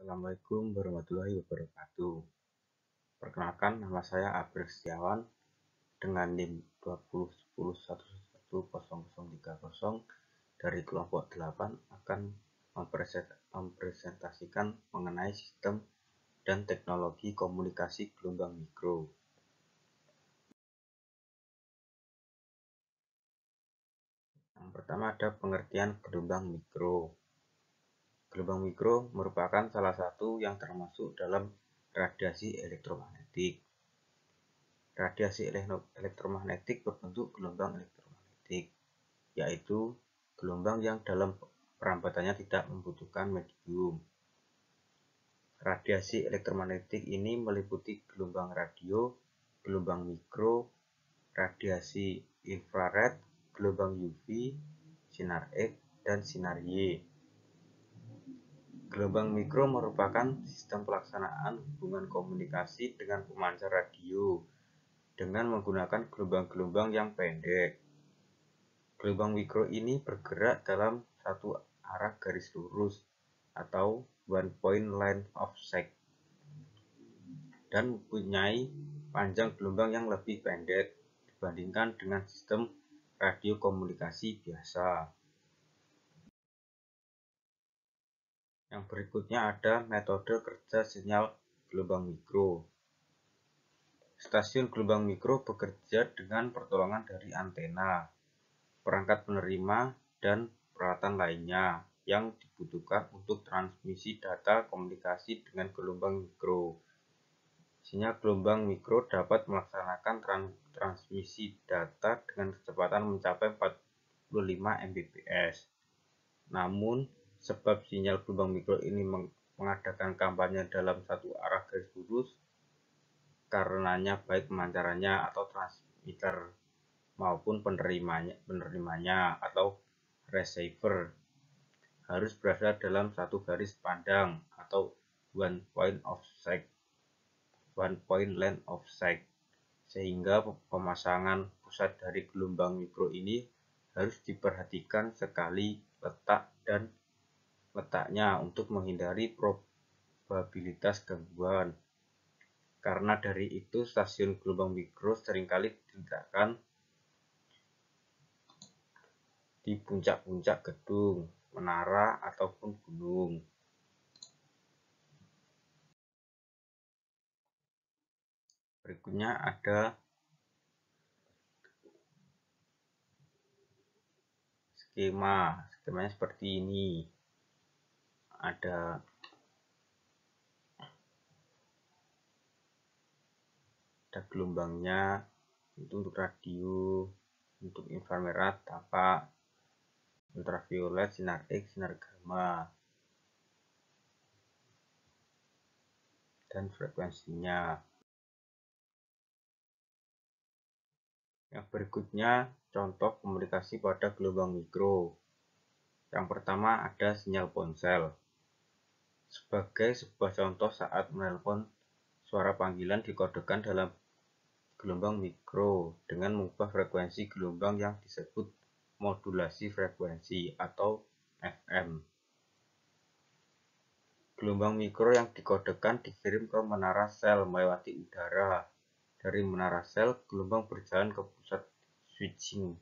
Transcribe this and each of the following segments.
Assalamualaikum warahmatullahi wabarakatuh. Perkenalkan, nama saya April Setiawan dengan NIM 2010111030 dari kelompok 8 akan mempresentasikan mengenai sistem dan teknologi komunikasi gelombang mikro. Yang pertama ada pengertian gelombang mikro. Gelombang mikro merupakan salah satu yang termasuk dalam radiasi elektromagnetik. Radiasi elektromagnetik berbentuk gelombang elektromagnetik, yaitu gelombang yang dalam perambatannya tidak membutuhkan medium. Radiasi elektromagnetik ini meliputi gelombang radio, gelombang mikro, radiasi infrared, gelombang UV, sinar X, dan sinar Y. Gelombang mikro merupakan sistem pelaksanaan hubungan komunikasi dengan pemancar radio dengan menggunakan gelombang-gelombang yang pendek. Gelombang mikro ini bergerak dalam satu arah garis lurus atau one point line of sight dan mempunyai panjang gelombang yang lebih pendek dibandingkan dengan sistem radio komunikasi biasa. Yang berikutnya ada metode kerja sinyal gelombang mikro. Stasiun gelombang mikro bekerja dengan pertolongan dari antena, perangkat penerima, dan peralatan lainnya yang dibutuhkan untuk transmisi data komunikasi dengan gelombang mikro. Sinyal gelombang mikro dapat melaksanakan transmisi data dengan kecepatan mencapai 45 Mbps. Namun, sebab sinyal gelombang mikro ini mengadakan kampanye dalam satu arah garis lurus, karenanya baik pemancarannya atau transmitter maupun penerimanya atau receiver harus berada dalam satu garis pandang atau one point line of sight, sehingga pemasangan pusat dari gelombang mikro ini harus diperhatikan sekali letaknya untuk menghindari probabilitas gangguan. Karena dari itu, stasiun gelombang mikro seringkali diletakkan di puncak-puncak gedung, menara, ataupun gunung. Berikutnya ada skemanya seperti ini. Ada gelombangnya, itu untuk radio, untuk inframerah, tampak ultraviolet, sinar X, sinar gamma, dan frekuensinya. Yang berikutnya contoh komunikasi pada gelombang mikro. Yang pertama ada sinyal ponsel. Sebagai sebuah contoh saat menelpon, suara panggilan dikodekan dalam gelombang mikro dengan mengubah frekuensi gelombang yang disebut modulasi frekuensi atau FM. Gelombang mikro yang dikodekan dikirim ke menara sel melewati udara. Dari menara sel, gelombang berjalan ke pusat switching.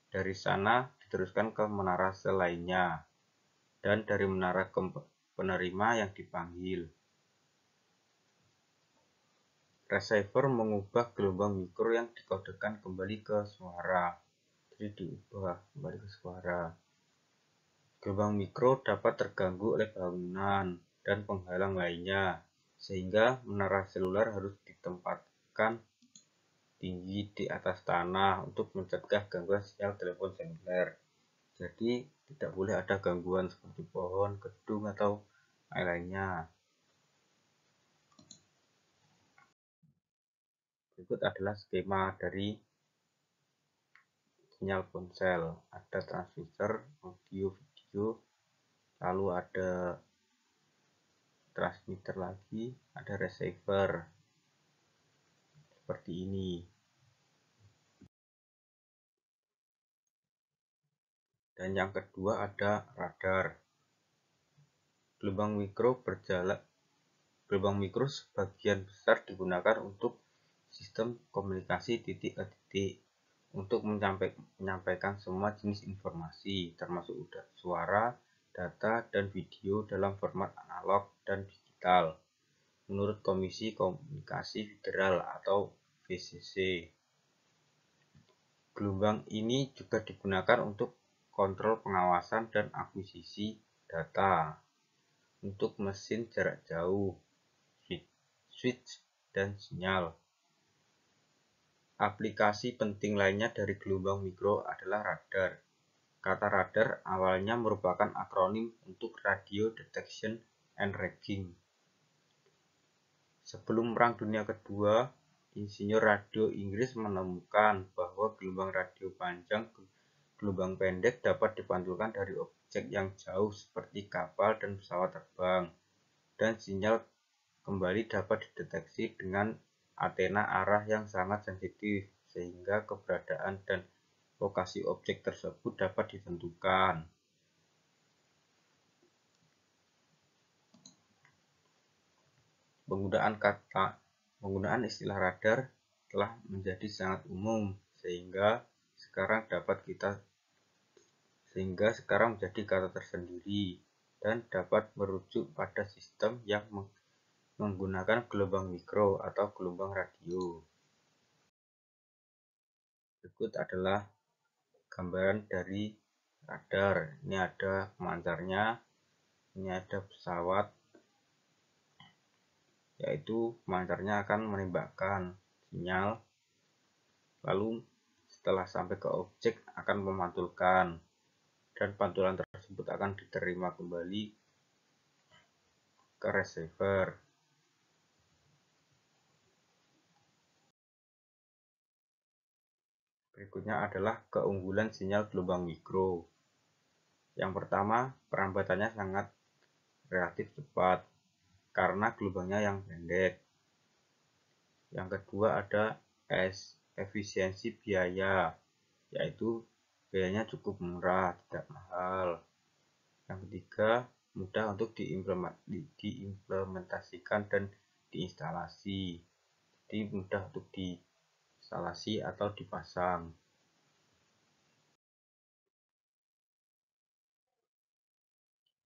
Dari sana diteruskan ke menara sel lainnya, dan dari menara ke penerima yang dipanggil. Receiver mengubah gelombang mikro yang dikodekan kembali ke suara. Jadi diubah kembali ke suara. Gelombang mikro dapat terganggu oleh bangunan dan penghalang lainnya, sehingga menara seluler harus ditempatkan tinggi di atas tanah untuk mencegah gangguan sinyal telepon seluler. Jadi tidak boleh ada gangguan seperti pohon, gedung, atau lainnya. Berikut adalah skema dari sinyal ponsel. Ada transmitter, audio, video, lalu ada transmitter lagi, ada receiver. Seperti ini. Dan yang kedua ada radar. Gelombang mikro sebagian besar digunakan untuk sistem komunikasi titik ke titik untuk menyampaikan semua jenis informasi, termasuk suara, data, dan video dalam format analog dan digital, menurut Komisi Komunikasi Federal atau VCC. Gelombang ini juga digunakan untuk kontrol pengawasan dan akuisisi data untuk mesin jarak jauh, switch, dan sinyal. Aplikasi penting lainnya dari gelombang mikro adalah radar. Kata radar awalnya merupakan akronim untuk Radio Detection and Tracking. Sebelum Perang Dunia Kedua, insinyur radio Inggris menemukan bahwa gelombang radio panjang gelombang pendek dapat dipantulkan dari objek yang jauh seperti kapal dan pesawat terbang, dan sinyal kembali dapat dideteksi dengan antena arah yang sangat sensitif, sehingga keberadaan dan lokasi objek tersebut dapat ditentukan. Penggunaan istilah radar telah menjadi sangat umum sehingga sekarang menjadi kata tersendiri dan dapat merujuk pada sistem yang menggunakan gelombang mikro atau gelombang radio. Berikut adalah gambaran dari radar. Ini ada pemancarnya, ini ada pesawat, yaitu pemancarnya akan menembakkan sinyal, lalu setelah sampai ke objek akan memantulkan, dan pantulan tersebut akan diterima kembali ke receiver. Berikutnya adalah keunggulan sinyal gelombang mikro. Yang pertama, perambatannya sangat relatif cepat karena gelombangnya yang pendek. Yang kedua ada efisiensi biaya, yaitu biayanya cukup murah, tidak mahal. Yang ketiga, mudah untuk diimplementasikan dan diinstalasi. Jadi mudah untuk diinstalasi atau dipasang.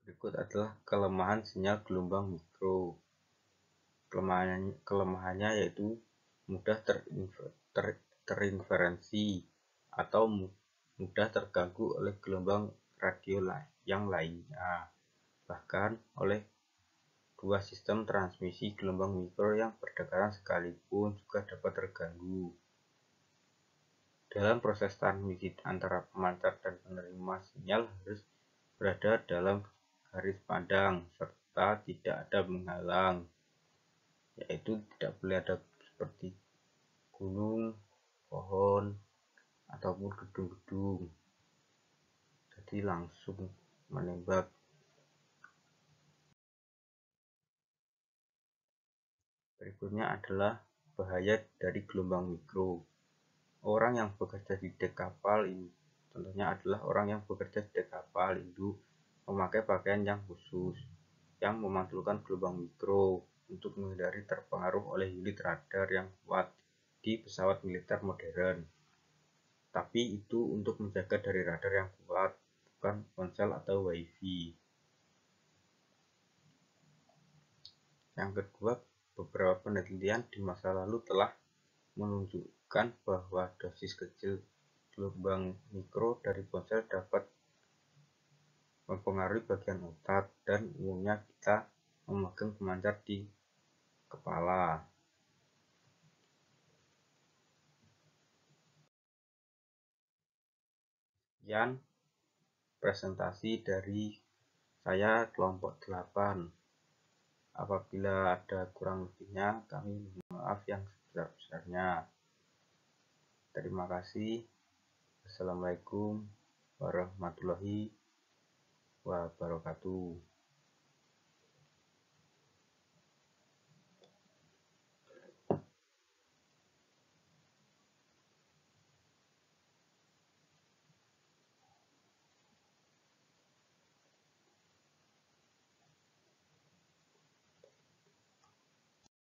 Berikut adalah kelemahan sinyal gelombang mikro. Kelemahannya yaitu mudah terinterferensi atau mudah terganggu oleh gelombang radio yang lainnya, bahkan oleh dua sistem transmisi gelombang mikro yang berdekatan sekalipun juga dapat terganggu. Dalam proses transmisi antara pemancar dan penerima sinyal harus berada dalam garis pandang serta tidak ada penghalang, yaitu tidak boleh ada seperti gunung, pohon, ataupun gedung-gedung, jadi langsung menembak. Berikutnya adalah bahaya dari gelombang mikro. Orang yang bekerja di dek kapal ini contohnya adalah orang yang bekerja di dek kapal itu memakai pakaian yang khusus yang memantulkan gelombang mikro untuk menghindari terpengaruh oleh unit radar yang kuat di pesawat militer modern. Tapi itu untuk menjaga dari radar yang kuat, bukan ponsel atau wifi. Yang kedua, beberapa penelitian di masa lalu telah menunjukkan bahwa dosis kecil gelombang mikro dari ponsel dapat mempengaruhi bagian otak, dan umumnya kita memegang pemancar di kepala. Sekian presentasi dari saya kelompok 8. Apabila ada kurang lebihnya, kami mohon maaf yang sebesar-besarnya. Terima kasih. Assalamualaikum warahmatullahi wabarakatuh.